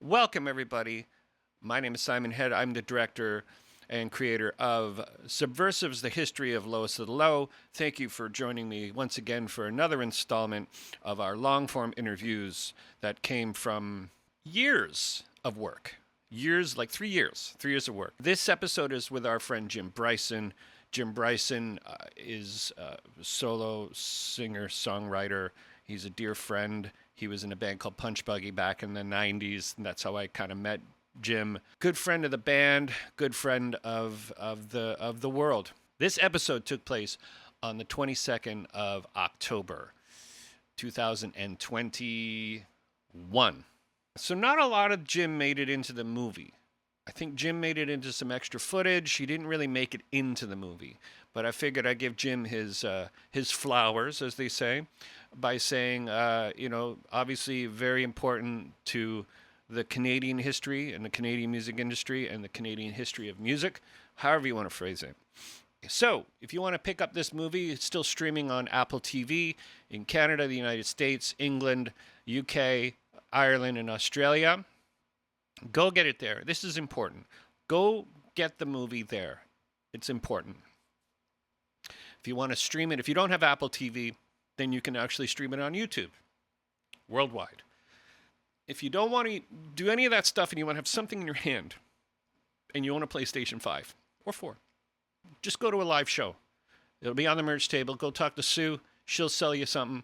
Welcome, everybody. My name is Simon Head. I'm the director and creator of Subversives, the History of Lowest of the Low. Thank you for joining me once again for another installment of our long-form interviews that came from years of work. Years, like 3 years. 3 years of work. This episode is with our friend Jim Bryson. Jim Bryson is a solo singer, songwriter. He's a dear friend. He was in a band called Punch Buggy back in the 90s, and that's how I kind of met Jim. Good friend of the band, good friend of the world. This episode took place on the 22nd of October, 2021. So not a lot of Jim made it into the movie. I think Jim made it into some extra footage. He didn't really make it into the movie, but I figured I'd give Jim his flowers, as they say, by saying, obviously very important to the Canadian history and the Canadian music industry and the Canadian history of music, however you want to phrase it. So, if you want to pick up this movie, it's still streaming on Apple TV in Canada, the United States, England, UK, Ireland, and Australia. Go get it there. This is important. Go get the movie there. It's important. If you want to stream it, if you don't have Apple TV, then you can actually stream it on YouTube worldwide. If you don't want to do any of that stuff and you want to have something in your hand and you own a PlayStation 5 or 4, just go to a live show. It'll be on the merch table. Go talk to Sue. She'll sell you something.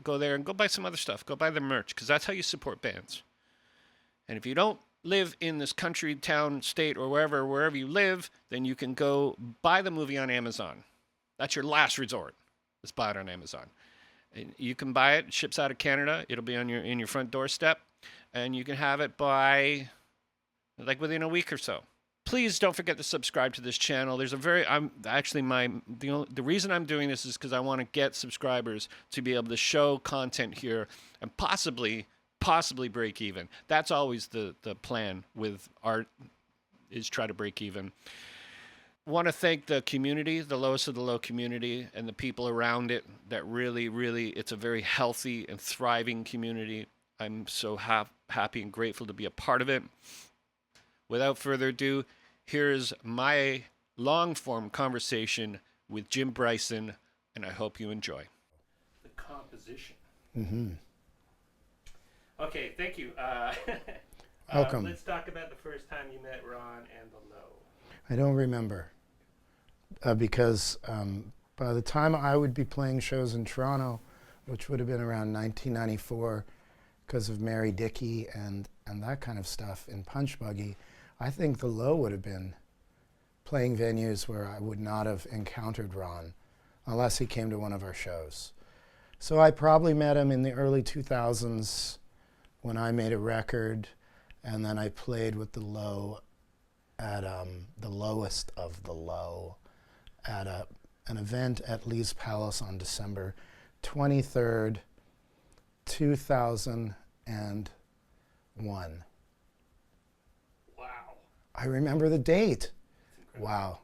Go there and go buy some other stuff. Go buy the merch because that's how you support bands. And if you don't live in this country, town, state, or wherever you live, then you can go buy the movie on Amazon. That's your last resort. Let's buy it on Amazon. And you can buy it. It ships out of Canada. It'll be on in your front doorstep. And you can have it by within a week or so. Please don't forget to subscribe to this channel. There's the reason I'm doing this is because I want to get subscribers to be able to show content here and possibly break even. That's always the plan with art, is try to break even. Want to thank the community, the Lowest of the Low community, and the people around it that really, it's a very healthy and thriving community. I'm so happy and grateful to be a part of it. Without further ado, here's my long-form conversation with Jim Bryson, and I hope you enjoy. The composition. Mm-hmm. Okay, thank you. Welcome. Let's talk about the first time you met Ron and the Low. I don't remember because by the time I would be playing shows in Toronto, which would have been around 1994, because of Mary Dickey and that kind of stuff in Punch Buggy, I think the Low would have been playing venues where I would not have encountered Ron unless he came to one of our shows. So I probably met him in the early 2000s when I made a record, and then I played with the Low at the Lowest of the Low at an event at Lee's Palace on December 23rd, 2001. Wow. I remember the date. Wow.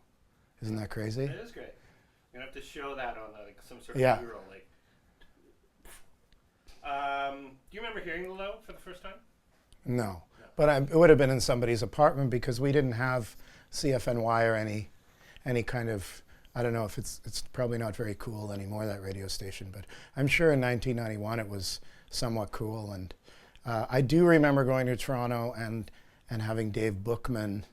Isn't that crazy? It is great. You're going to have to show that on some sort of B-roll. Do you remember hearing the Low for the first time? No. But it would have been in somebody's apartment because we didn't have CFNY or any kind of, I don't know if it's probably not very cool anymore, that radio station, but I'm sure in 1991 it was somewhat cool. And I do remember going to Toronto and having Dave Bookman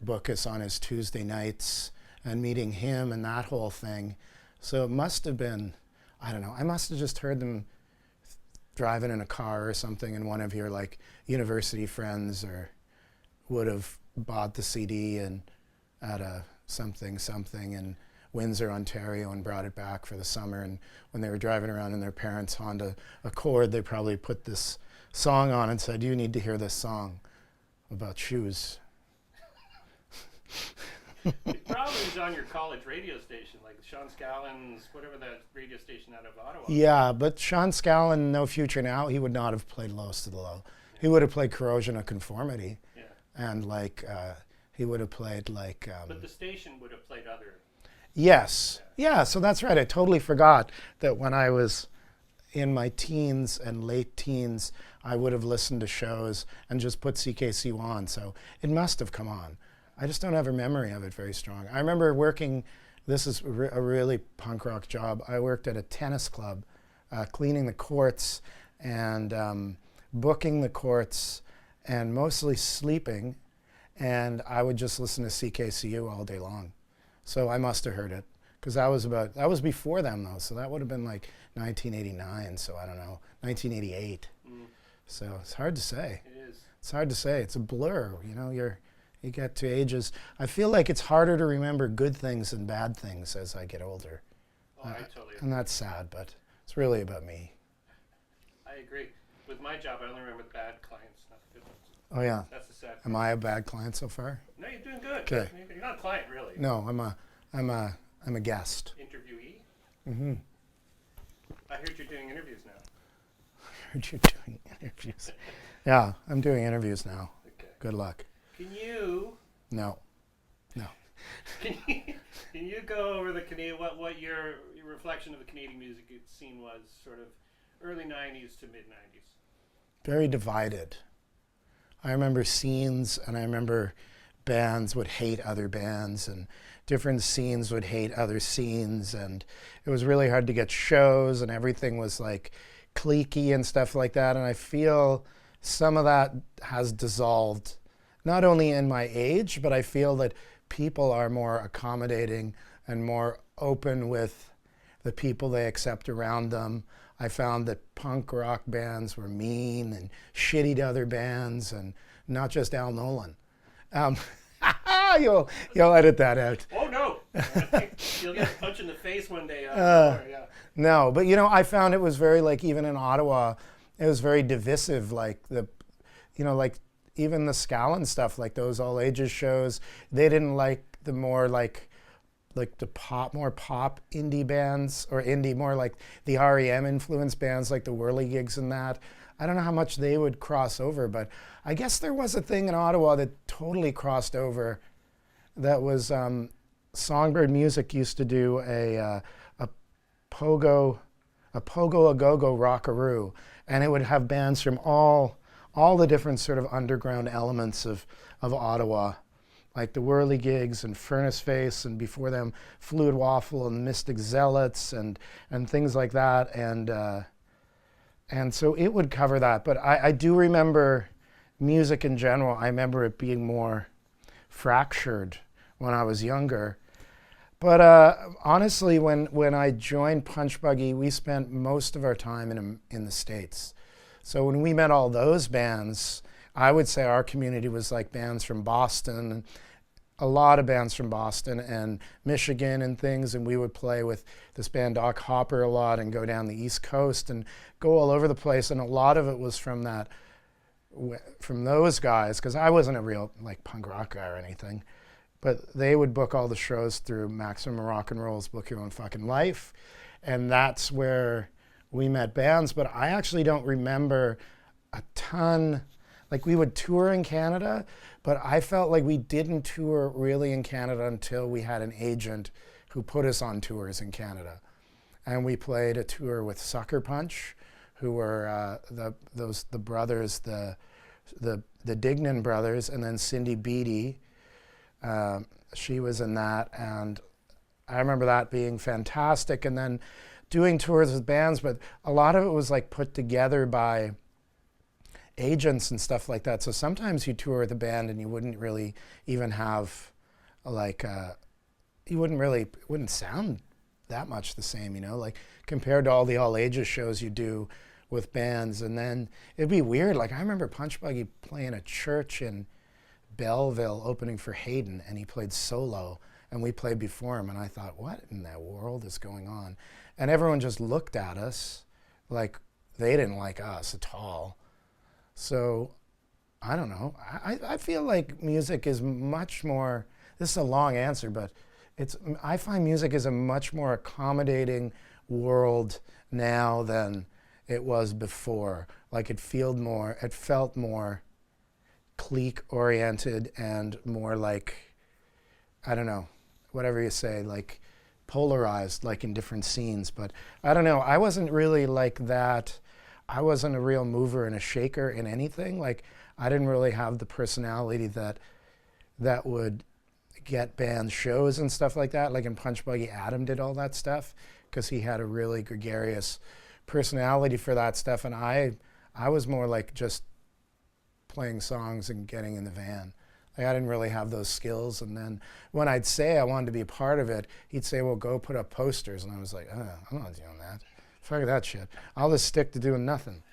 book us on his Tuesday nights and meeting him and that whole thing. So it must have been, I don't know, I must have just heard them driving in a car or something, and one of your university friends or would have bought the CD and at a something in Windsor, Ontario, and brought it back for the summer. And when they were driving around in their parents' Honda Accord, they probably put this song on and said, "You need to hear this song about shoes." It probably was on your college radio station, like Sean Scallan's, whatever that radio station out of Ottawa. Yeah, but Sean Scallan, No Future Now, he would not have played Lowest of the Low. Yeah. He would have played Corrosion of Conformity. Yeah. And he would have played but the station would have played other. Yes. Yeah, so that's right. I totally forgot that when I was in my teens and late teens, I would have listened to shows and just put CKCU on. So it must have come on. I just don't have a memory of it very strong. I remember working, this is a really punk rock job. I worked at a tennis club, cleaning the courts and booking the courts and mostly sleeping. And I would just listen to CKCU all day long. So I must have heard it. Because that was before them though, so that would have been like 1989, so I don't know, 1988. So it's hard to say. It is. It's hard to say. It's a blur, you know, you get to ages. I feel like it's harder to remember good things than bad things as I get older. Oh, I totally agree. And that's sad, but it's really about me. I agree. With my job, I only remember the bad clients, not the good ones. Oh yeah. That's the sad Am I a bad client so far? No, you're doing good. Okay. You're not a client, really. No, I'm a guest. Interviewee? Mm-hmm. I heard you're doing interviews now. I heard you're doing interviews. Yeah, I'm doing interviews now. Okay. Good luck. Can you No. can you go over the Canadian what your reflection of the Canadian music scene was, sort of early 90s to mid 90s? Very divided. I remember scenes, and I remember bands would hate other bands, and different scenes would hate other scenes, and it was really hard to get shows, and everything was like cliquey and stuff like that. And I feel some of that has dissolved, not only in my age, but I feel that people are more accommodating and more open with the people they accept around them. I found that punk rock bands were mean and shitty to other bands, and not just Al Nolan. You'll edit that out. Oh no! You'll get a punch in the face one day. Yeah. No, but you know, I found it was very, like, even in Ottawa, it was very divisive. Like like even the Scallon stuff, like those all ages shows, they didn't like the more like the more pop indie bands, or indie more like the REM influenced bands like the Whirligigs and that. I don't know how much they would cross over, but I guess there was a thing in Ottawa that totally crossed over. That was Songbird Music used to do a pogo a go-go rockaroo, and it would have bands from all the different sort of underground elements of Ottawa, like the Whirligigs and Furnace Face, and before them Fluid Waffle and Mystic Zealots and things like that, and so it would cover that. But I do remember music in general. I remember it being more fractured when I was younger. But honestly, when I joined Punch Buggy, we spent most of our time in the States. So when we met all those bands, I would say our community was like bands from Boston, a lot of bands from Boston and Michigan and things, and we would play with this band Doc Hopper a lot and go down the East Coast and go all over the place, and a lot of it was from those guys, because I wasn't a real like punk rock guy or anything, but they would book all the shows through Maximum Rock and Roll's Book Your Own Fucking Life, and that's where we met bands. But I actually don't remember a ton. Like, we would tour in Canada, but I felt like we didn't tour really in Canada until we had an agent who put us on tours in Canada. And we played a tour with Sucker Punch, who were the brothers, the Dignan brothers, and then Cindy Beattie. She was in that, and I remember that being fantastic. And then doing tours with bands, but a lot of it was like put together by agents and stuff like that. So sometimes you tour with a band and you wouldn't really even have like it wouldn't sound that much the same, you know, like compared to all the all ages shows you do with bands. And then it'd be weird. Like, I remember Punch Buggy playing a church in Belleville opening for Hayden, and he played solo, and we played before him, and I thought, what in the world is going on? And everyone just looked at us like they didn't like us at all. So I don't know. I feel like music is much more, this is a long answer, but I find music is a much more accommodating world now than it was before. Like, it felt more clique oriented and more like, I don't know, whatever you say, like polarized, like in different scenes. But I don't know. I wasn't really like that. I wasn't a real mover and a shaker in anything. Like I didn't really have the personality that would get bands shows and stuff like that. Like in Punch Buggy, Adam did all that stuff because he had a really gregarious personality for that stuff, and I was more like just playing songs and getting in the van. Like I didn't really have those skills. And then when I'd say I wanted to be a part of it, he'd say, well, go put up posters. And I was like, I'm not doing that. Fuck that shit. I'll just stick to doing nothing.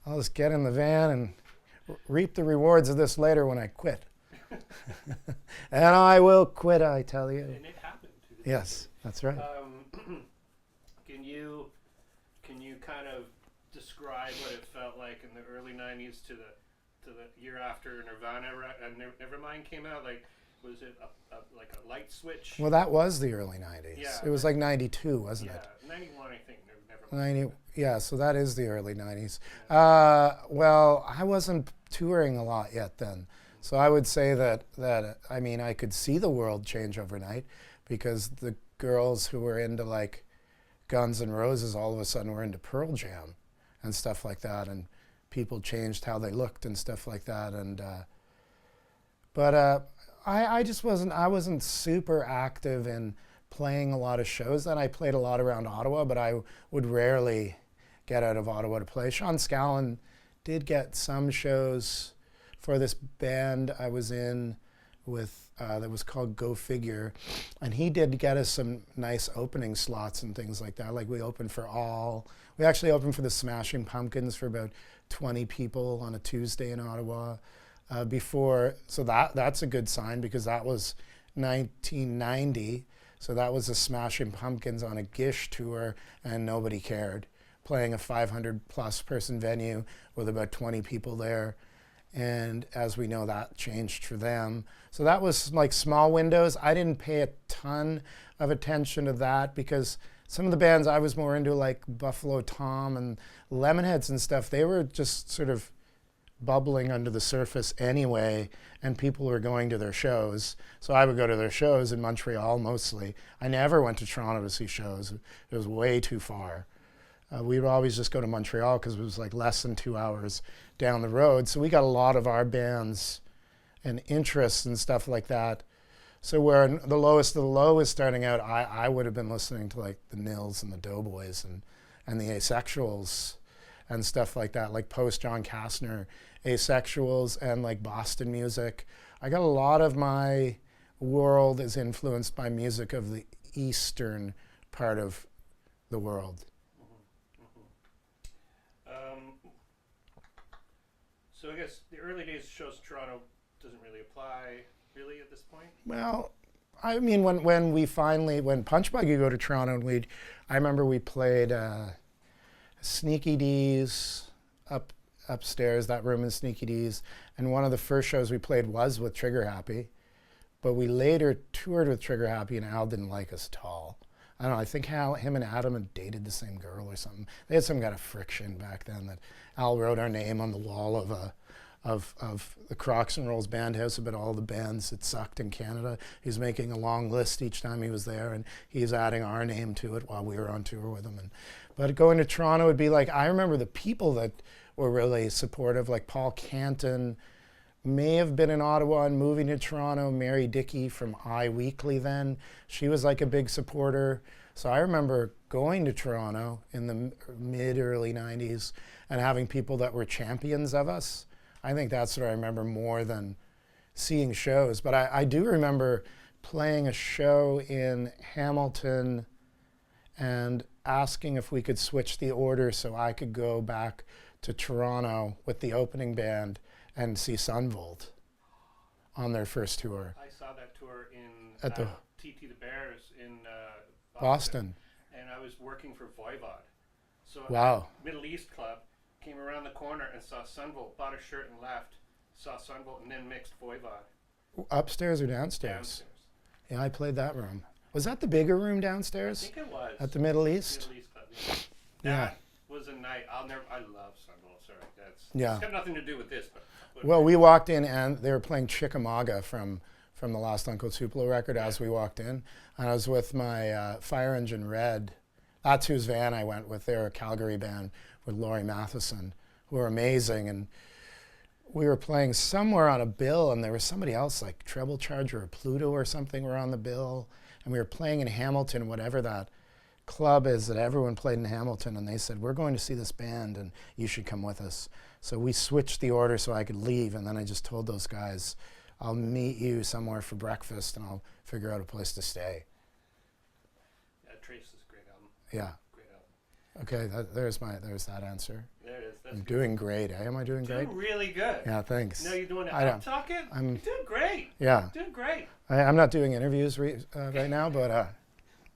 I'll just get in the van and reap the rewards of this later when I quit. And I will quit, I tell you. And it happened. Yes, that's right. Can you kind of describe what it felt like in the early '90s to the year after Nirvana and Nevermind came out? Like, was it like a light switch? Well, that was the early 90s. Yeah. It was like 92, wasn't it? Yeah, 91, I think. Nevermind. 90, yeah, so that is the early 90s. Well, I wasn't touring a lot yet then. So I would say that I mean, I could see the world change overnight because the girls who were into like Guns N' Roses all of a sudden were into Pearl Jam and stuff like that, and people changed how they looked and stuff like that. And I just wasn't super active in playing a lot of shows then. I played a lot around Ottawa, but I would rarely get out of Ottawa to play. Sean Scallon did get some shows for this band I was in with that was called Go Figure, and he did get us some nice opening slots and things like that. Like we opened for we actually opened for the Smashing Pumpkins for about 20 people on a Tuesday in Ottawa so that's a good sign because that was 1990, so that was the Smashing Pumpkins on a Gish tour and nobody cared, playing a 500 plus person venue with about 20 people there. And as we know, that changed for them. So that was like small windows. I didn't pay a ton of attention to that because some of the bands I was more into, like Buffalo Tom and Lemonheads and stuff, they were just sort of bubbling under the surface anyway, and people were going to their shows. So I would go to their shows in Montreal mostly. I never went to Toronto to see shows. It was way too far. We would always just go to Montreal because it was like less than 2 hours down the road. So we got a lot of our bands and interests and stuff like that. So where the lowest of the low was starting out, I would have been listening to like the Nils and the Doughboys and the Asexuals and stuff like that, like post John Kastner Asexuals and like Boston music. I got a lot of my world is influenced by music of the eastern part of the world. So I guess the early days shows in Toronto doesn't really apply really at this point? Well, I mean, when Punch Buggy go to Toronto, I remember we played Sneaky D's upstairs, that room in Sneaky D's, and one of the first shows we played was with Trigger Happy, but we later toured with Trigger Happy and Al didn't like us at all. I don't know, I think him and Adam had dated the same girl or something. They had some kind of friction back then that Al wrote our name on the wall of the Crocs and Rolls Bandhouse about all the bands that sucked in Canada. He's making a long list each time he was there, and he's adding our name to it while we were on tour with him. But going to Toronto would be like, I remember the people that were really supportive, like Paul Canton may have been in Ottawa and moving to Toronto. Mary Dickey from I Weekly then, she was like a big supporter. So I remember going to Toronto in the mid-early 90s and having people that were champions of us. I think that's what I remember more than seeing shows. But I do remember playing a show in Hamilton and asking if we could switch the order so I could go back to Toronto with the opening band and see Sunvolt on their first tour. I saw that tour at the TT the Bears in Boston. And I was working for Voivod. So wow. Middle East Club, came around the corner and saw Sunvolt, bought a shirt and left, saw Sunvolt, and then mixed Voivod. Upstairs or downstairs? Downstairs. Yeah, I played that room. Was that the bigger room downstairs? I think it was. At the Middle East? Middle East Club, yeah. That was a night. I love Sunvolt, sorry. It's got nothing to do with this. But well, we walked in and they were playing Chickamauga from from the Lost Uncle Tupelo record as we walked in. And I was with my Fire Engine Red. That's whose van I went with. They're a Calgary band with Laurie Matheson, who are amazing. And we were playing somewhere on a bill, and there was somebody else, like Treble Charger or Pluto or something, were on the bill. And we were playing in Hamilton, whatever that club is that everyone played in Hamilton. And they said, we're going to see this band, and you should come with us. So we switched the order so I could leave. And then I just told those guys, I'll meet you somewhere for breakfast, and I'll figure out a place to stay. Yeah, Trace is a great album. Yeah. Great album. Okay, there's that answer. There it is. That's I'm good. doing great. Am I doing great? Doing really good. Yeah, thanks. No, you're doing it. I I'm don't- talking. I'm- You're doing great. Yeah, Doing great. I'm not doing interviews right now, but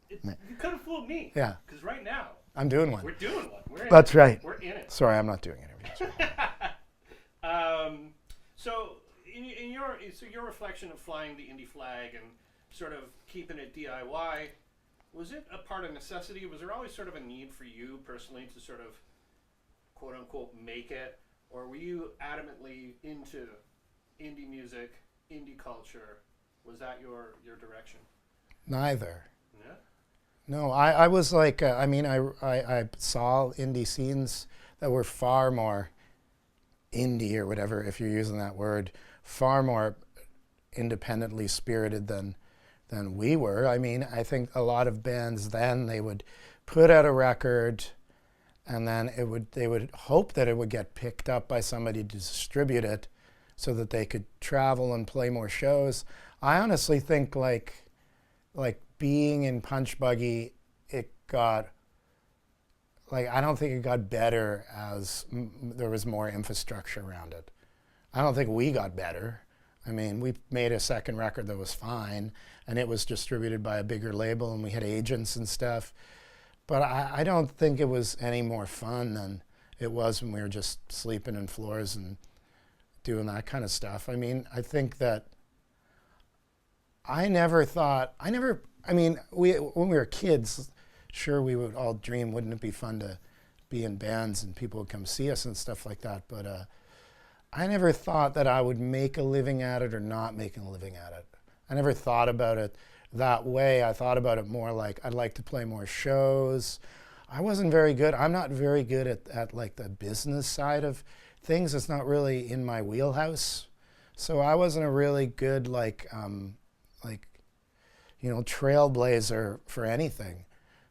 You could have fooled me. yeah, Because right now, I'm doing we're one. doing one. We're in That's it. right. We're in it. Sorry, I'm not doing interviews. So your reflection of flying the indie flag and sort of keeping it DIY, was it a part of necessity? Was there always sort of a need for you personally to sort of quote unquote make it, or were you adamantly into indie music, indie culture? Was that your direction? Neither. Yeah. No, I was like, I saw indie scenes that were far more indie or whatever, if you're using that word, far more independently spirited than we were. I mean, I think a lot of bands then, they would put out a record and then they would hope that it would get picked up by somebody to distribute it so that they could travel and play more shows. I honestly think like being in Punch Buggy, it got, like, I don't think it got better as there was more infrastructure around it. I don't think we got better. I mean, we made a second record that was fine, and it was distributed by a bigger label, and we had agents and stuff. But I don't think it was any more fun than it was when we were just sleeping in floors and doing that kind of stuff. I mean, I think that when we were kids, sure, we would all dream, wouldn't it be fun to be in bands and people would come see us and stuff like that. But I never thought that I would make a living at it or not making a living at it. I never thought about it that way. I thought about it more like I'd like to play more shows. I wasn't very good. I'm not very good at like the business side of things. It's not really in my wheelhouse. So I wasn't a really good trailblazer for anything,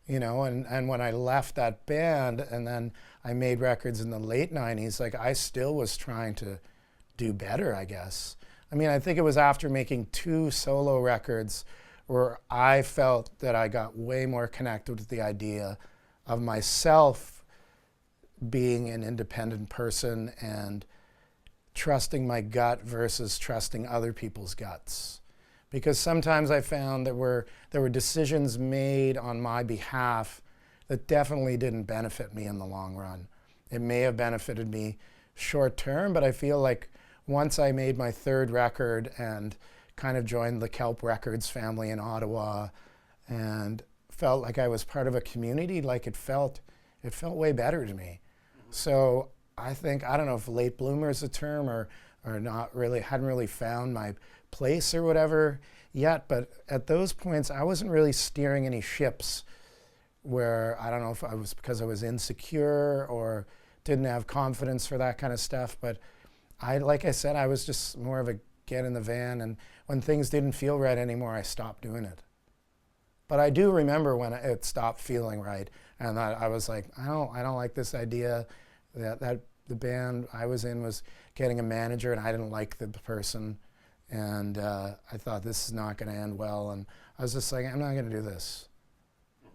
and when I left that band and then I made records in the late 90s, like I still was trying to do better, I guess. I mean, I think it was after making 2 solo records where I felt that I got way more connected with the idea of myself being an independent person and trusting my gut versus trusting other people's guts. Because sometimes I found there were decisions made on my behalf that definitely didn't benefit me in the long run. It may have benefited me short term, but I feel like once I made my 3rd record and kind of joined the Kelp Records family in Ottawa and felt like I was part of a community, like it felt way better to me. So I think, I don't know if late bloomer is a term or not really, hadn't really found my place or whatever yet, but at those points I wasn't really steering any ships where, I don't know if I was because I was insecure or didn't have confidence for that kind of stuff, but like I said, I was just more of a get in the van, and when things didn't feel right anymore, I stopped doing it. But I do remember when it stopped feeling right, and I was like, I don't like this idea that the band I was in was getting a manager, and I didn't like the person, and I thought this is not going to end well, and I was just like, I'm not going to do this.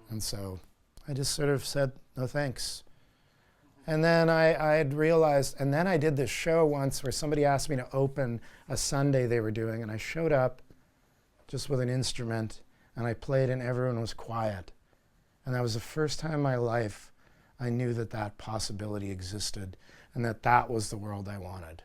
And so I just sort of said, no thanks. And then I had realized, and then I did this show once where somebody asked me to open a Sunday they were doing, and I showed up just with an instrument, and I played, and everyone was quiet. And that was the first time in my life I knew that possibility existed, and that was the world I wanted.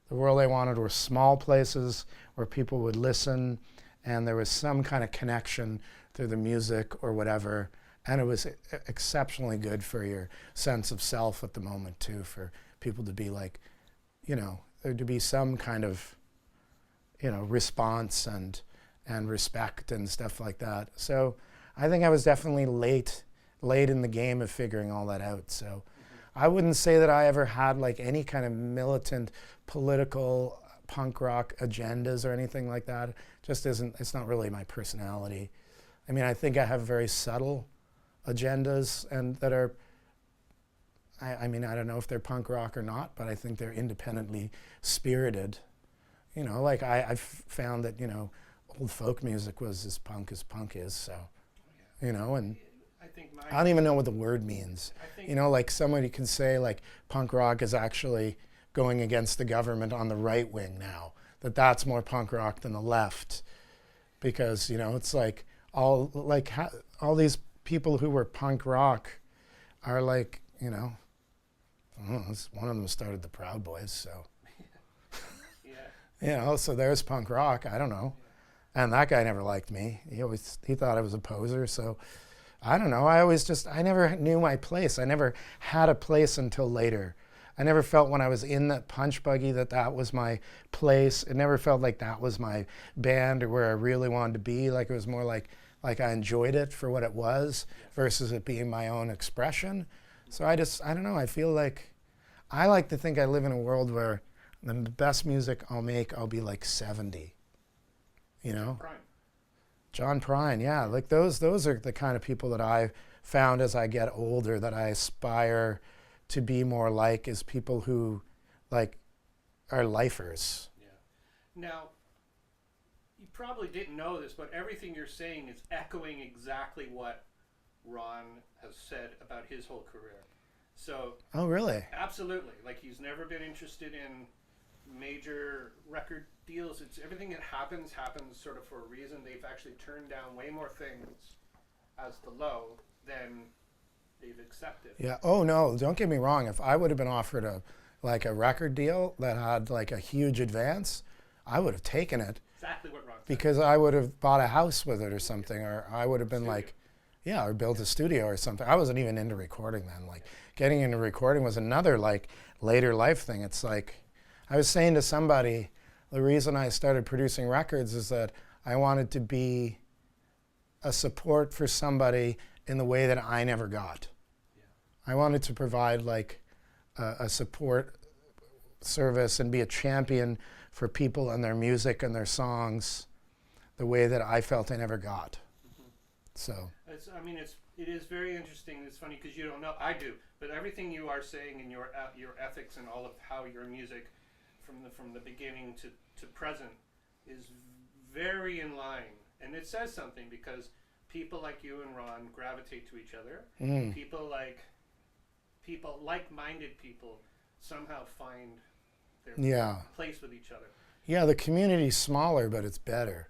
The world I wanted were small places where people would listen, and there was some kind of connection through the music or whatever. And it was exceptionally good for your sense of self at the moment, too, for people to be like, there to be some kind of response and respect and stuff like that. So I think I was definitely late in the game of figuring all that out. So I wouldn't say that I ever had like any kind of militant political punk rock agendas or anything like that. It's not really my personality. I mean, I think I have very subtle agendas and that are, I mean, I don't know if they're punk rock or not, but I think they're independently spirited. Like I've found that, old folk music was as punk is, so, and I don't even know what the word means. Like somebody can say like punk rock is actually going against the government on the right wing now, that's more punk rock than the left, because, it's like all these people who were punk rock are like, I don't know, one of them started the Proud Boys, so. So there's punk rock, I don't know. And that guy never liked me. He thought I was a poser, so I don't know. I never knew my place. I never had a place until later. I never felt when I was in that punch buggy that was my place. It never felt like that was my band or where I really wanted to be. Like it was more like I enjoyed it for what it was versus it being my own expression. So I don't know. I feel like I like to think I live in a world where the best music I'll be like 70, Prime. John Prine, yeah. Like those are the kind of people that I found as I get older that I aspire to be more like, is people who like are lifers. Yeah. Now, you probably didn't know this, but everything you're saying is echoing exactly what Ron has said about his whole career. So. Oh, really? Absolutely. Like he's never been interested in major record deals. It's everything that happens sort of for a reason. They've actually turned down way more things as the low than they've accepted. Yeah. Oh no, don't get me wrong. If I would have been offered a record deal that had like a huge advance, I would have taken it. Exactly what Ron said. Because I would have bought a house with it or something, or I would have been or built a studio or something. I wasn't even into recording then. Like getting into recording was another like later life thing. It's like I was saying to somebody, the reason I started producing records is that I wanted to be a support for somebody in the way that I never got. Yeah. I wanted to provide like a support service and be a champion for people and their music and their songs the way that I felt I never got. Mm-hmm. So. It is very interesting. It's funny because you don't know. I do. But everything you are saying and your ethics and all of how your music from the beginning to present is very in line, and it says something because people like you and Ron gravitate to each other. People like-minded people somehow find their place with each other. Yeah, the community's smaller, but it's better.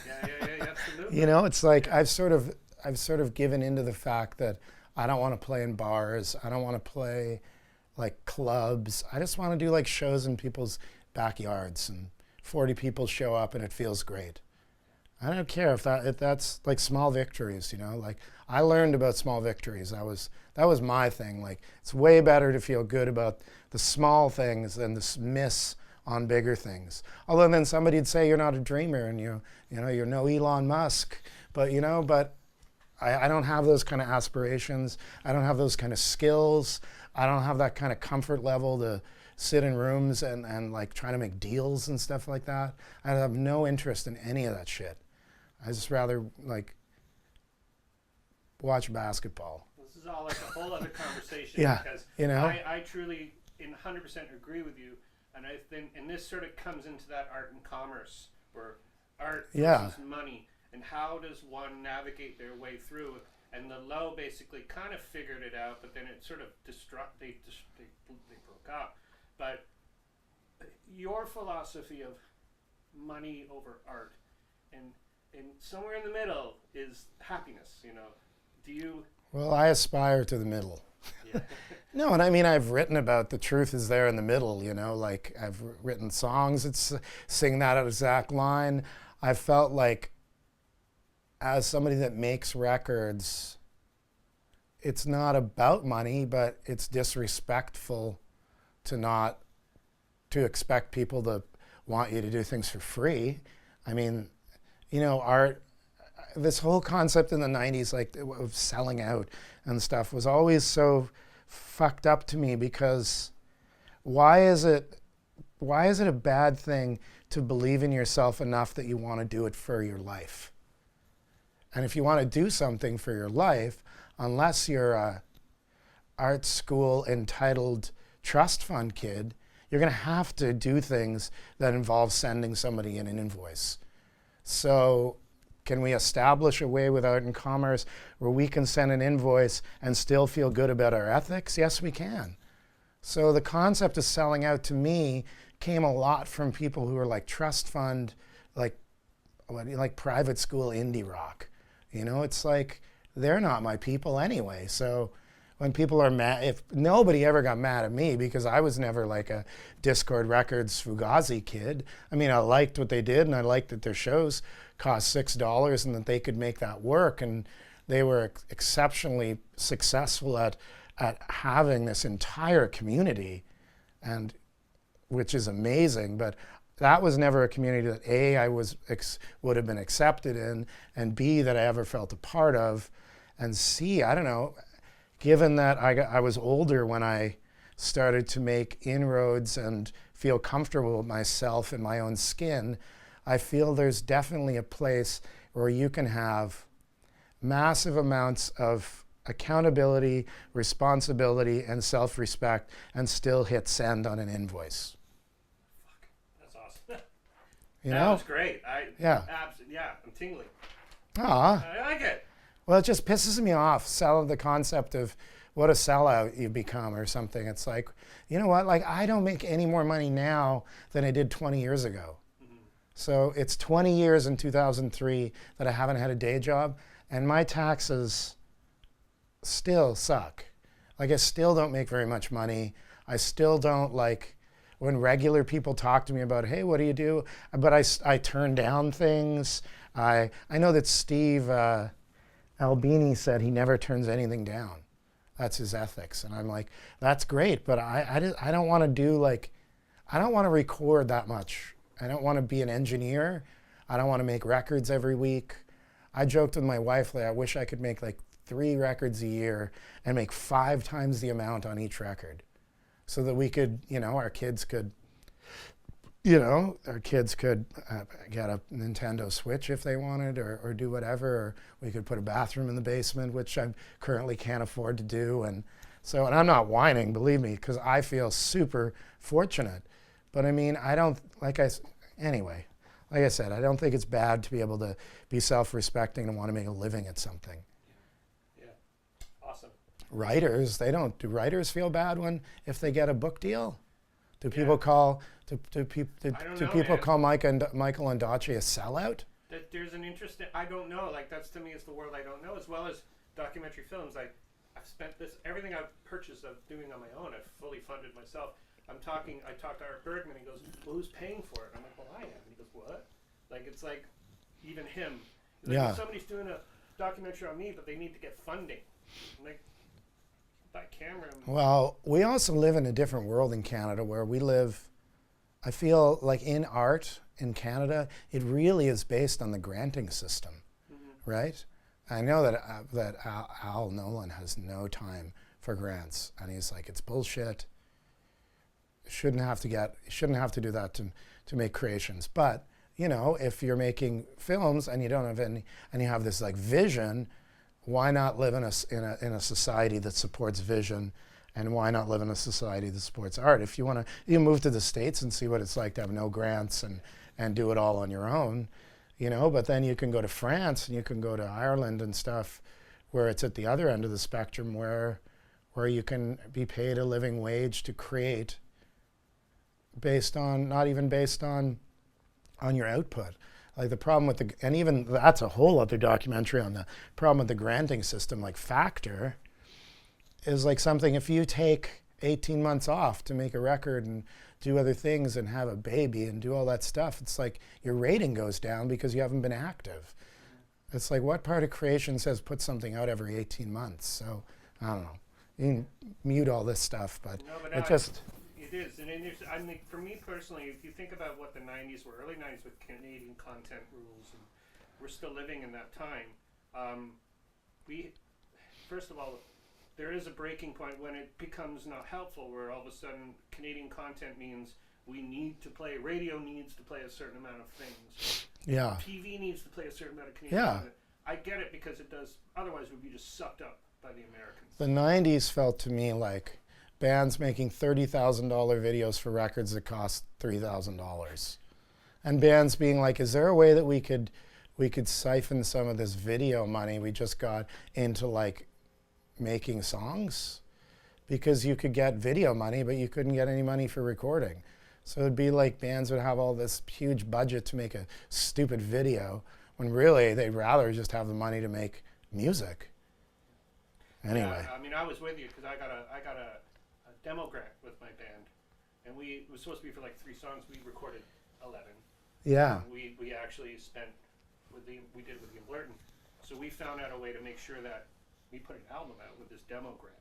Yeah, absolutely. It's like I've sort of given into the fact that I don't want to play in bars. I don't want to play like clubs. I just want to do like shows in people's backyards and 40 people show up and it feels great. I don't care if that's like small victories, like I learned about small victories. That was my thing. Like it's way better to feel good about the small things than the miss on bigger things. Although then somebody'd say you're not a dreamer and you're no Elon Musk, but I don't have those kind of aspirations. I don't have those kind of skills. I don't have that kind of comfort level to sit in rooms and like try to make deals and stuff like that. I have no interest in any of that shit. I just rather like watch basketball. This is all like a whole other conversation. Yeah, because I truly, in 100% agree with you, and I think, and this sort of comes into that art and commerce, where art versus money, and how does one navigate their way through. And the low basically kind of figured it out, but then it sort of they broke up. But your philosophy of money over art, and somewhere in the middle is happiness. Do you? Well, I aspire to the middle. Yeah. No, and I mean I've written about the truth is there in the middle. Like I've written songs that sing that exact line. I felt like, as somebody that makes records, it's not about money, but it's disrespectful to expect people to want you to do things for free. I mean, you know, art, this whole concept in the 90s, like of selling out and stuff, was always so fucked up to me, because why is it a bad thing to believe in yourself enough that you want to do it for your life? And if you want to do something for your life, unless you're a art school entitled trust fund kid, you're going to have to do things that involve sending somebody in an invoice. So can we establish a way with art and commerce where we can send an invoice and still feel good about our ethics? Yes, we can. So the concept of selling out, to me, came a lot from people who are like trust fund, like private school indie rock. You know, it's like, they're not my people anyway. So when people are mad, if nobody ever got mad at me, because I was never like a Discord Records Fugazi kid. I mean, I liked what they did, and I liked that their shows cost $6 and that they could make that work. And they were exceptionally successful at having this entire community, and which is amazing. But that was never a community that A, I would have been accepted in, and B, that I ever felt a part of, and C, I don't know, given that I was older when I started to make inroads and feel comfortable with myself in my own skin, I feel there's definitely a place where you can have massive amounts of accountability, responsibility, and self-respect and still hit send on an invoice. Fuck, that's awesome. You that know? was great. Yeah. Yeah, I'm tingling. Ah. I like it. Well, it just pisses me off, the concept of what a sellout you become or something. It's like, you know what? Like, I don't make any more money now than I did 20 years ago. Mm-hmm. So it's 20 years in 2003 that I haven't had a day job, and my taxes still suck. Like, I still don't make very much money. I still don't, like, when regular people talk to me about, hey, what do you do? But I turn down things. I know that Steve Albini said he never turns anything down. That's his ethics. And I'm like, that's great, but I don't want to do, like, I don't want to record that much. I don't want to be an engineer. I don't want to make records every week. I joked with my wife, like, I wish I could make like 3 records a year and make 5 times the amount on each record, so that we could, you know, our kids could get a Nintendo Switch if they wanted, or do whatever, or we could put a bathroom in the basement, which I currently can't afford to do. And so, and I'm not whining, believe me, because I feel super fortunate. But I mean, anyway, like I said, I don't think it's bad to be able to be self-respecting and want to make a living at something. Yeah. Awesome. Writers, do writers feel bad if they get a book deal? Do people call Michael Ondaatje a sellout? There's an interesting, I don't know, like, that's, to me, is the world I don't know, as well as documentary films. I've spent everything I've purchased of doing on my own, I've fully funded myself. I talked to Art Bergman, he goes, well, who's paying for it? I'm like, well, I am. And he goes, what? Like, it's like, even him. Like, if somebody's doing a documentary on me, but they need to get funding. I'm like, buy camera. Well, we also live in a different world in Canada, where we live, I feel like in art in Canada, it really is based on the granting system, right? I know that Al Nolan has no time for grants, and he's like, it's bullshit. Shouldn't have to do that to make creations. But, you know, if you're making films and you don't have any, and you have this like vision, why not live in a society that supports vision, and why not live in a society that supports art? If you want to, you move to the States and see what it's like to have no grants and do it all on your own, you know. But then you can go to France and you can go to Ireland and stuff, where it's at the other end of the spectrum, where you can be paid a living wage to create, not even based on your output. Like, the problem with and even that's a whole other documentary on the problem with the granting system. Like, Factor is like something, if you take 18 months off to make a record and do other things and have a baby and do all that stuff, it's like your rating goes down because you haven't been active. It's like, what part of creation says put something out every 18 months? So, I don't know. You can mute all this stuff, but No, but it just... It is, and I mean, for me personally, if you think about what the '90s were, early '90s with Canadian content rules, and we're still living in that time. We, first of all, there is a breaking point when it becomes not helpful, where all of a sudden Canadian content means radio needs to play a certain amount of things. Yeah. TV needs to play a certain amount of Canadian content. I get it because it does. Otherwise, we'd be just sucked up by the Americans. The '90s felt to me like bands making $30,000 videos for records that cost $3,000, and bands being like, "Is there a way that we could siphon some of this video money we just got into like making songs?" Because you could get video money, but you couldn't get any money for recording. So it'd be like bands would have all this huge budget to make a stupid video, when really they'd rather just have the money to make music. Anyway. Yeah, I mean, I was with you because I got a demo grant with my band, and it was supposed to be for like 3 songs. We recorded 11. Yeah. We actually spent we did with the Blurton. So we found out a way to make sure that we put an album out with this demo grant.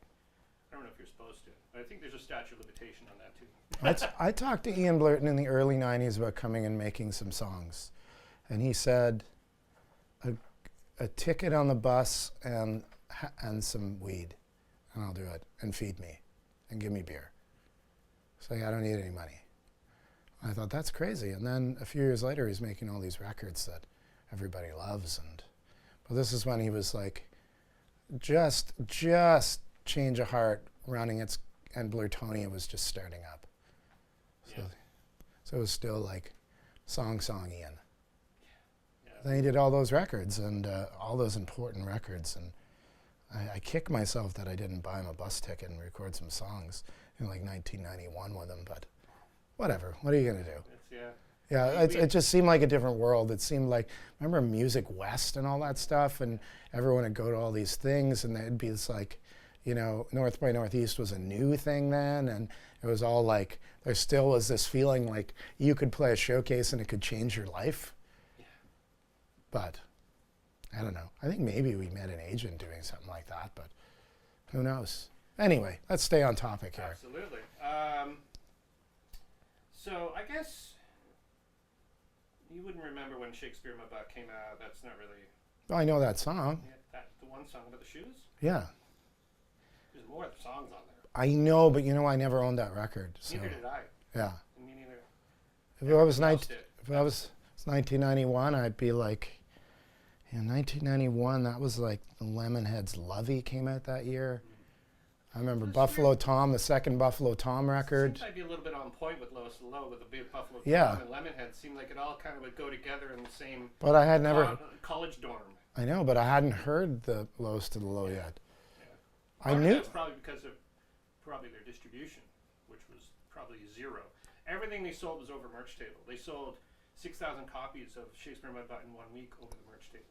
I don't know if you're supposed to. I think there's a statute of limitation on that too. I talked to Ian Blurton in the early '90s about coming and making some songs, and he said, a ticket on the bus and some weed, and I'll do it, and feed me, and give me beer. So I don't need any money. I thought, that's crazy. And then a few years later, he's making all these records that everybody loves. But this is when he was like, just Change of Heart running its, and Blurtonia was just starting up. So it was still like song Ian. Then he did all those records, and all those important records, and I kick myself that I didn't buy him a bus ticket and record some songs in like 1991 with him, but whatever. What are you gonna do? It just seemed like a different world. It seemed like, remember Music West and all that stuff, and everyone would go to all these things, and it'd be this like, North by Northeast was a new thing then, and it was all like, there still was this feeling like you could play a showcase and it could change your life. But I don't know. I think maybe we met an agent doing something like that, but who knows? Anyway, let's stay on topic here. Absolutely. So I guess you wouldn't remember when Shakespeare in My Butt came out. That's not really... Oh, I know that song. Yeah, the one song about the shoes? Yeah. There's more songs on there. I know, but I never owned that record. So. Neither did I. Yeah. Me neither. If that was 1991, I'd be like... In 1991, that was like the Lemonheads' Lovey came out that year. I remember Buffalo Tom, the second Buffalo Tom record. Seems I'd be a little bit on point with Lowest and Low with the big Buffalo Tom and Lemonhead. Seemed like it all kind of would go together in the same college dorm. I know, but I hadn't heard the Lowest and Low yet. Yeah. I knew. That's probably because of their distribution, which was probably zero. Everything they sold was over merch table. They sold 6,000 copies of Shakespeare in My Butt in 1 week over the merch table.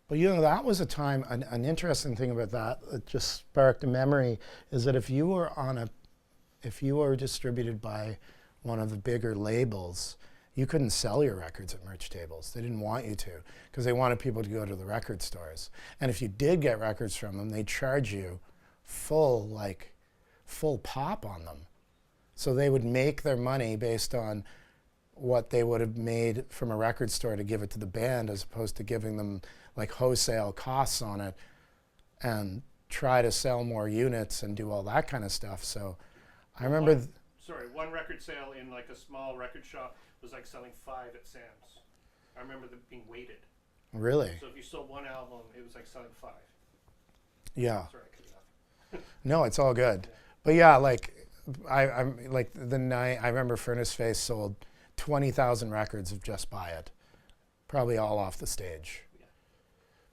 But that was a time, an interesting thing about that just sparked a memory, is that if you were distributed by one of the bigger labels, you couldn't sell your records at merch tables. They didn't want you to, because they wanted people to go to the record stores. And if you did get records from them, they'd charge you full pop on them. So they would make their money based on what they would have made from a record store to give it to the band, as opposed to giving them like wholesale costs on it and try to sell more units and do all that kind of stuff. So I remember... one record sale in like a small record shop was like selling 5 at Sam's. I remember them being weighted. Really? So if you sold 1 album, it was like selling 5. Yeah. Sorry, I cut you off. No, it's all good. Yeah. But yeah, like I'm like the night, I remember Furnace Face sold 20,000 records of Just Buy It, probably all off the stage. Yeah.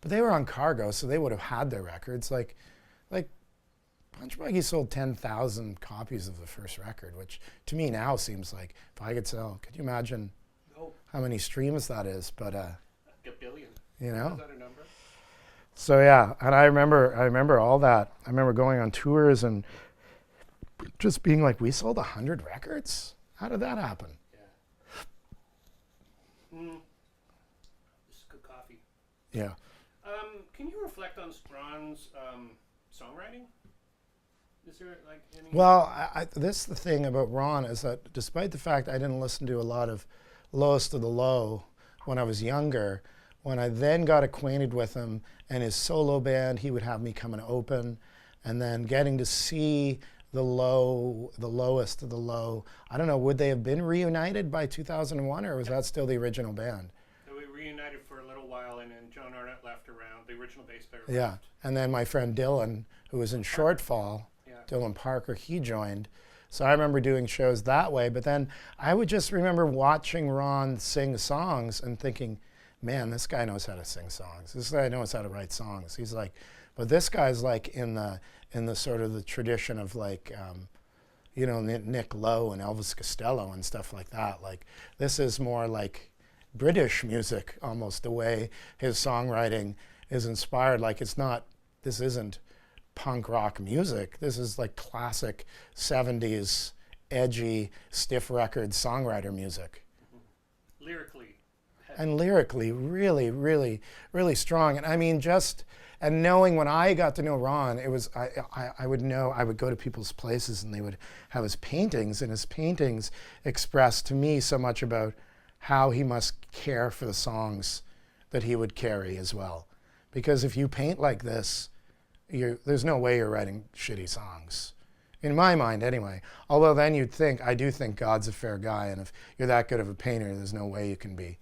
But they were on cargo, so they would have had their records. Like Punch Buggy sold 10,000 copies of the first record, which to me now seems like, if I could sell, could you imagine how many streams that is? But a billion. You know. Is that a number? So yeah, and I remember all that. I remember going on tours and just being like, we sold 100 records? How did that happen? This is good coffee. Yeah. Can you reflect on Strawn's songwriting? Is there like any? Well, this the thing about Ron is that despite the fact I didn't listen to a lot of Lowest of the Low when I was younger, when I then got acquainted with him and his solo band, he would have me come and open, and then getting to see the Lowest of the Low. I don't know, would they have been reunited by 2001, or was that still the original band? So we reunited for a little while, and then John Arnett left around. The original bass player Yeah, left. and then my friend Dylan, who was in Shortfall, Yeah. Dylan Parker, he joined. So I remember doing shows that way. But then I would just remember watching Ron sing songs and thinking, man, this guy knows how to sing songs. This guy knows how to write songs. He's like, but this guy's like in the sort of the tradition of like, you know, Nick Lowe and Elvis Costello and stuff like that. Like this is more like British music, almost the way his songwriting is inspired. Like it's not, this isn't punk rock music. This is like classic 70s edgy stiff record songwriter music. Lyrically. And lyrically really, really, really strong. And I mean, just, and knowing when I got to know Ron, it was, I would know, I would go to people's places and they would have his paintings, and his paintings expressed to me so much about how he must care for the songs that he would carry as well. Because if you paint like this, there's no way you're writing shitty songs. In my mind, anyway. Although then you'd think, I do think God's a fair guy, and if you're that good of a painter, there's no way you can be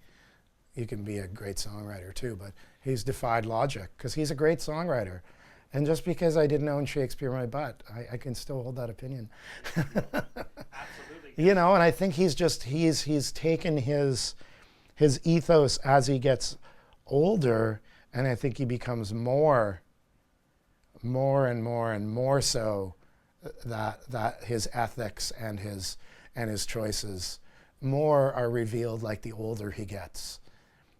a great songwriter too. But he's defied logic, because he's a great songwriter. And just because I didn't own Shakespeare my butt, I can still hold that opinion. Absolutely. You know, and I think he's taken his ethos as he gets older, and I think he becomes more and more so that his ethics and his choices more are revealed like the older he gets,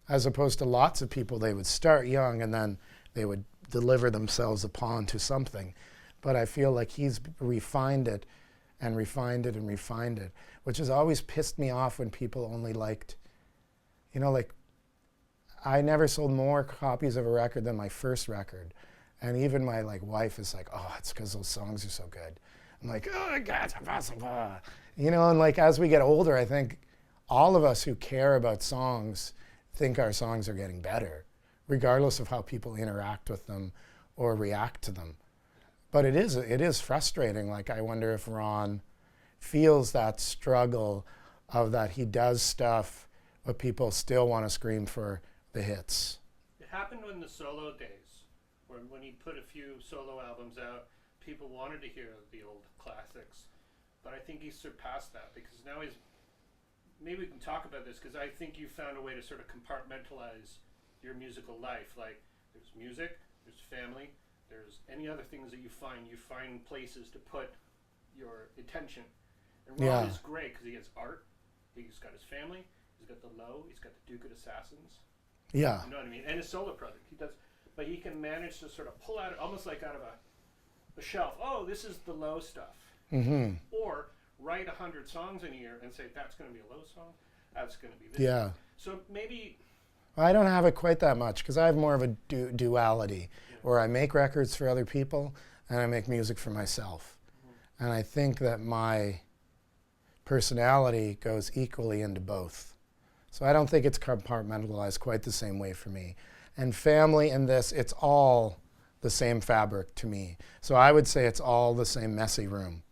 as opposed to lots of people. They would start young and then they would deliver themselves upon to something. But I feel like he's refined it and refined it and refined it, which has always pissed me off when people only liked, you know, like I never sold more copies of a record than my first record. And even my like wife is like, oh, it's because those songs are so good. I'm like, oh, God, it's impossible. You know, and like as we get older, I think all of us who care about songs think our songs are getting better, regardless of how people interact with them or react to them. But it is frustrating. Like I wonder if Ron feels that struggle of that he does stuff, but people still want to scream for the hits. It happened in the solo days, when he put a few solo albums out, people wanted to hear the old classics. But I think he's surpassed that, because now maybe we can talk about this, because I think you found a way to sort of compartmentalize your musical life. Like there's music, there's family, there's any other things that you find places to put your attention. And Ron is great because he has art, he's got his family, he's got the Low, he's got the Duke of Assassins. Yeah. You know what I mean? And his solo project. He does, but he can manage to sort of pull out, almost like out of a shelf. Oh, this is the Low stuff. Mm-hmm. Or write 100 songs in a year and say, that's going to be a Low song, that's going to be this. Yeah. So maybe... I don't have it quite that much, because I have more of a duality, where I make records for other people and I make music for myself. Mm-hmm. And I think that my personality goes equally into both. So I don't think it's compartmentalized quite the same way for me. And family and this, it's all the same fabric to me. So I would say it's all the same messy room.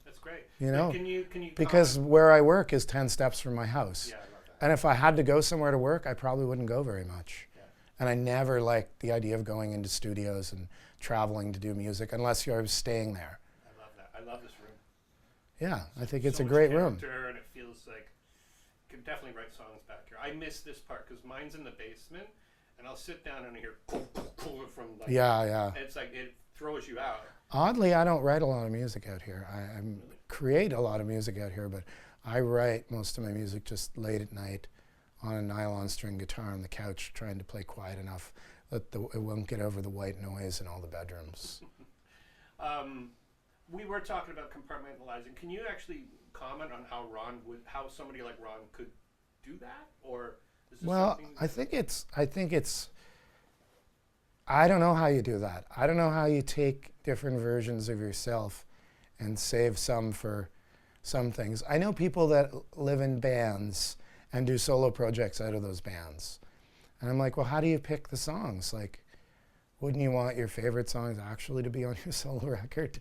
That's great. You know, can you because where I work is 10 steps from my house. Yeah, I love that. And if I had to go somewhere to work, I probably wouldn't go very much. Yeah. And I never liked the idea of going into studios and traveling to do music unless you're staying there. I love that. I love this room. Yeah, I think it's So a much great room. character, and it feels like you could definitely write songs back here. I miss this part because mine's in the basement, and I'll sit down and I hear from like, Yeah. and it's like it throws you out. Oddly, I don't write a lot of music out here. I create a lot of music out here, but I write most of my music just late at night on a nylon string guitar on the couch, trying to play quiet enough that it won't get over the white noise in all the bedrooms. We were talking about compartmentalizing. Can you actually comment on how somebody like Ron could do that, or is this Well, something? I think it's I don't know how you do that. I don't know how you take different versions of yourself and save some for some things. I know people that live in bands and do solo projects out of those bands. And I'm like, well, how do you pick the songs? Like, wouldn't you want your favorite songs actually to be on your solo record?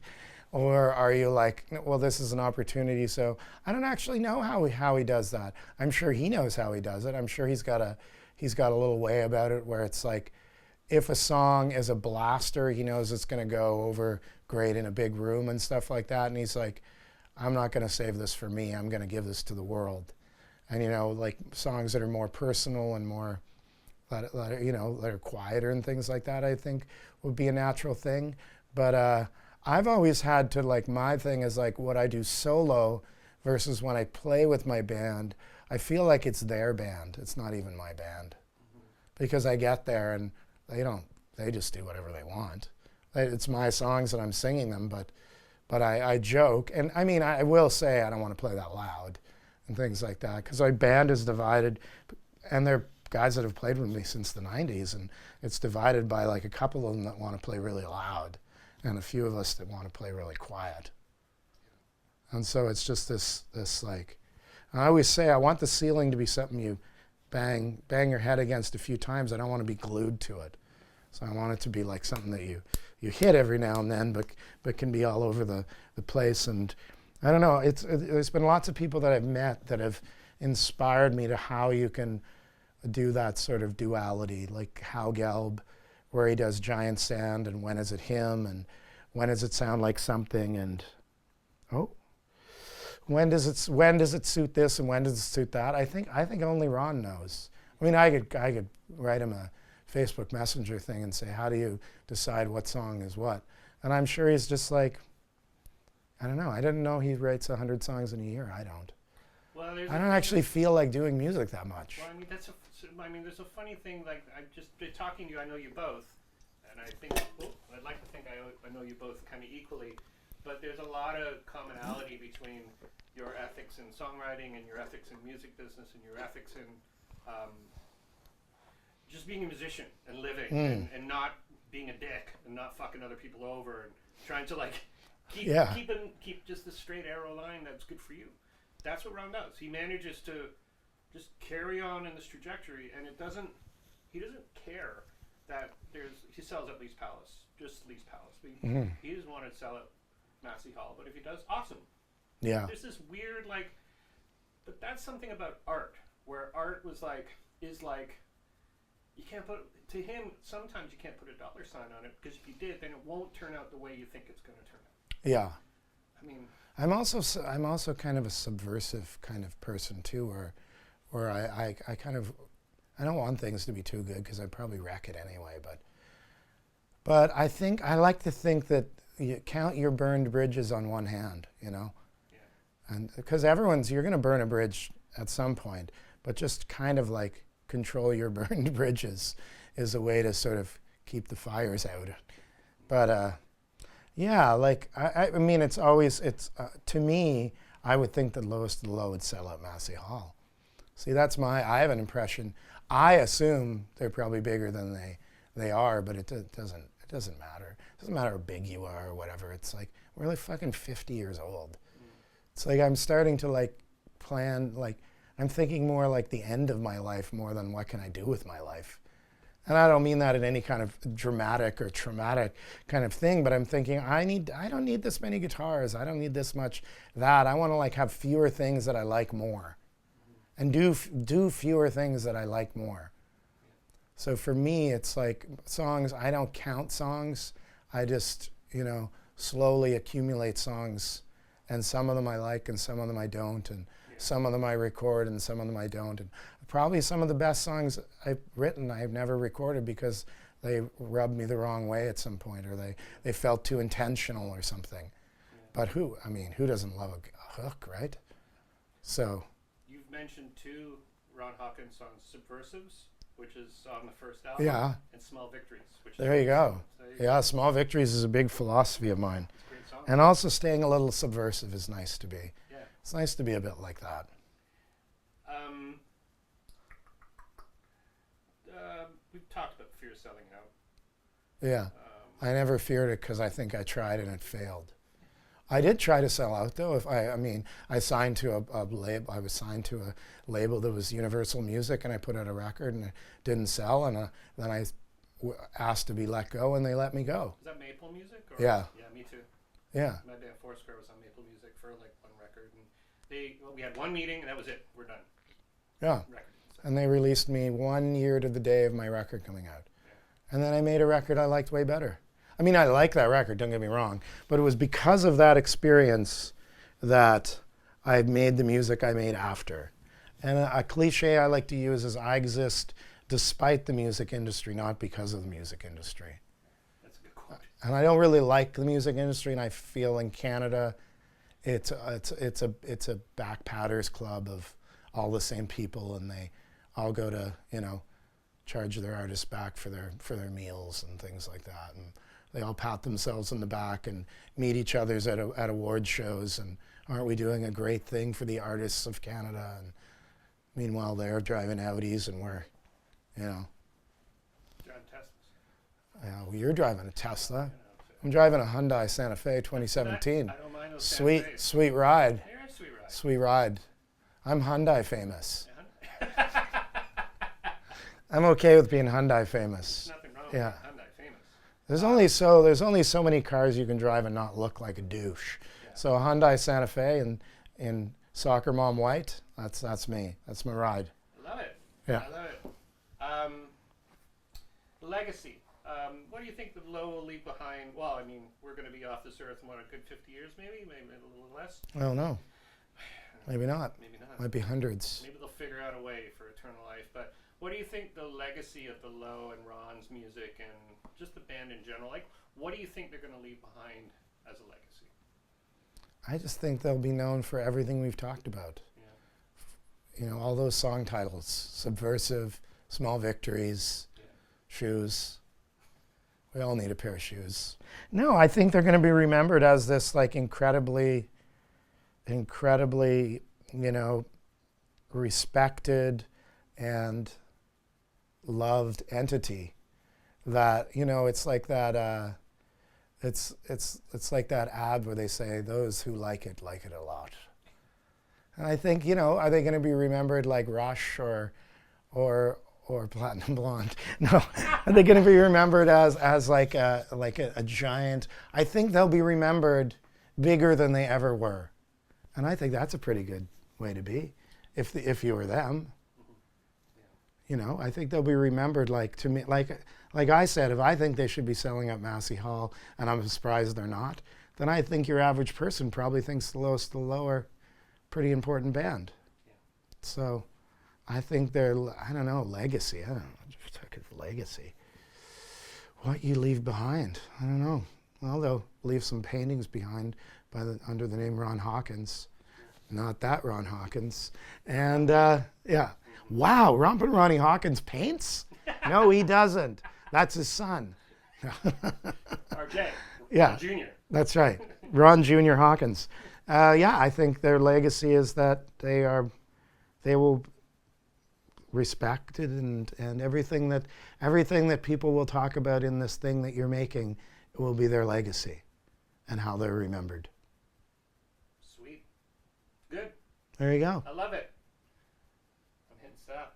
Or are you like, well, this is an opportunity, so I don't actually know how he does that. I'm sure he knows how he does it. I'm sure he's got a little way about it where it's like, if a song is a blaster, he knows it's going to go over great in a big room and stuff like that. And he's like, I'm not going to save this for me. I'm going to give this to the world. And, you know, like songs that are more personal and more, that are quieter and things like that, I think would be a natural thing. But I've always had to, like, my thing is like what I do solo versus when I play with my band, I feel like it's their band. It's not even my band. Because I get there and they just do whatever they want. It's my songs and I'm singing them, but I joke. And I mean, I will say I don't want to play that loud and things like that because our band is divided, and they're guys that have played with me since the 90s, and it's divided by like a couple of them that want to play really loud and a few of us that want to play really quiet. And so it's just this like, I always say I want the ceiling to be something you bang your head against a few times. I don't want to be glued to it. So I want it to be like something that you hit every now and then, but can be all over the place. And I don't know, there's been lots of people that I've met that have inspired me to how you can do that sort of duality, like Hal Gelb, where he does Giant Sand and When Is It Him and When Does It Sound Like Something, and when does it suit this and when does it suit that? I think only Ron knows. I mean, I could write him a Facebook Messenger thing and say, how do you decide what song is what? And I'm sure he's just like, I don't know. I didn't know he writes 100 songs in a year. I don't. Well, I don't actually feel like doing music that much. Well, I mean, there's a funny thing. Like, I just talking to you. I know you both, and I think I'd like to think I know you both kind of equally. But there's a lot of commonality between your ethics in songwriting and your ethics in music business and your ethics in just being a musician and living and not being a dick and not fucking other people over and trying to like keep just the straight arrow line that's good for you. That's what Ron does. He manages to just carry on in this trajectory, and he doesn't care that he sells at Lee's Palace, just Lee's Palace. He doesn't want to sell at Massey Hall, but if he does, awesome. Yeah. There's this weird but that's something about art, where art is like, you can't put, to him, sometimes you can't put a dollar sign on it, because if you did, then it won't turn out the way you think it's going to turn out. Yeah. I mean, I'm also kind of a subversive kind of person too, where I kind of, I don't want things to be too good because I'd probably wreck it anyway, but I like to think that you count your burned bridges on one hand, you know? Yeah. And because you're going to burn a bridge at some point, but just kind of like control your burned bridges is a way to sort of keep the fires out. But yeah, like, I mean, it's to me, I would think that Lowest of the Low would sell out Massey Hall. See, I have an impression. I assume they're probably bigger than they are, but it doesn't matter. It doesn't matter how big you are or whatever. It's like, we're like fucking 50 years old. It's like I'm starting to like plan, like, I'm thinking more like the end of my life more than what can I do with my life. And I don't mean that in any kind of dramatic or traumatic kind of thing, but I'm thinking I don't need this many guitars. I don't need this much that. I want to like have fewer things that I like more, and do fewer things that I like more. So for me, it's like songs. I don't count songs. I just slowly accumulate songs, and some of them I like, and some of them I don't, and some of them I record, and some of them I don't. And probably some of the best songs I've written I've never recorded because they rubbed me the wrong way at some point, or they felt too intentional or something. Yeah. But who doesn't love a hook, right? So. You've mentioned two Ron Hawkins songs, Subversives, which is on the first album, and Small Victories. There you go. Yeah, Small Victories is a big philosophy of mine. It's a great song. And also staying a little subversive is nice to be. Yeah. It's nice to be a bit like that. We've talked about Fear of Selling Out. Yeah. I never feared it because I think I tried and it failed. I did try to sell out though. I mean, I signed to a label. I was signed to a label that was Universal Music, and I put out a record and it didn't sell. And then I asked to be let go, and they let me go. Is that Maple Music? Or? Yeah. Yeah, me too. Yeah. My band Foursquare was on Maple Music for like one record, and we had one meeting, and that was it. We're done. Yeah. Record. And they released me 1 year to the day of my record coming out. Yeah. And then I made a record I liked way better. I mean, I like that record, don't get me wrong, but it was because of that experience that I made the music I made after. And a cliche I like to use is I exist despite the music industry, not because of the music industry. That's a good quote. And I don't really like the music industry, and I feel in Canada it's a backpatters club of all the same people, and they all go to, charge their artists back for their meals and things like that. And they all pat themselves on the back and meet each other's at award shows, and aren't we doing a great thing for the artists of Canada? And meanwhile, they're driving Audis, and we're, Driving Teslas. well, you're driving a Tesla. I'm driving a Hyundai Santa Fe 2017. I don't mind those Sweet, Santa Fe's. sweet ride. They're a sweet ride. Sweet ride. I'm Hyundai famous. I'm okay with being Hyundai famous. Nothing wrong Yeah. with Hyundai famous. There's only so many cars you can drive and not look like a douche. Yeah. So a Hyundai Santa Fe in soccer mom white, that's me. That's my ride. I love it. Yeah. I love it. Legacy. What do you think the Low will leave behind? Well, I mean, we're going to be off this earth in what, a good 50 years, maybe a little less. I don't know. Maybe not. Maybe not. Might be hundreds. Maybe they'll figure out a way for eternal life. But what do you think the legacy of the Low and Ron's music and just the band in general, like, what do you think they're going to leave behind as a legacy? I just think they'll be known for everything we've talked about. Yeah. All those song titles: Subversive, Small Victories, Yeah. Shoes. We all need a pair of shoes. No, I think they're going to be remembered as this like incredibly, respected and loved entity. That it's like that. It's like that ad where they say those who like it a lot. And I think are they going to be remembered like Rush or Platinum Blonde? No, are they going to be remembered as like a giant? I think they'll be remembered bigger than they ever were, and I think that's a pretty good way to be, if you were them. I think they'll be remembered like I said, if I think they should be selling out Massey Hall, and I'm surprised they're not, then I think your average person probably thinks the Lowest to the Low are pretty important band. Yeah. So I think they're, I don't know, legacy. I don't know. Just talking legacy. What you leave behind? I don't know. Well, they'll leave some paintings behind under the name Ron Hawkins. Not that Ron Hawkins. And yeah. Wow, Rompin' Ronnie Hawkins paints? No, he doesn't. That's his son. RJ. Yeah. Junior. That's right. Ron Jr. Hawkins. Yeah, I think their legacy is that they will respected and everything that people will talk about in this thing that you're making will be their legacy and how they're remembered. Sweet. Good. There you go. I love it. I'm hitting stop.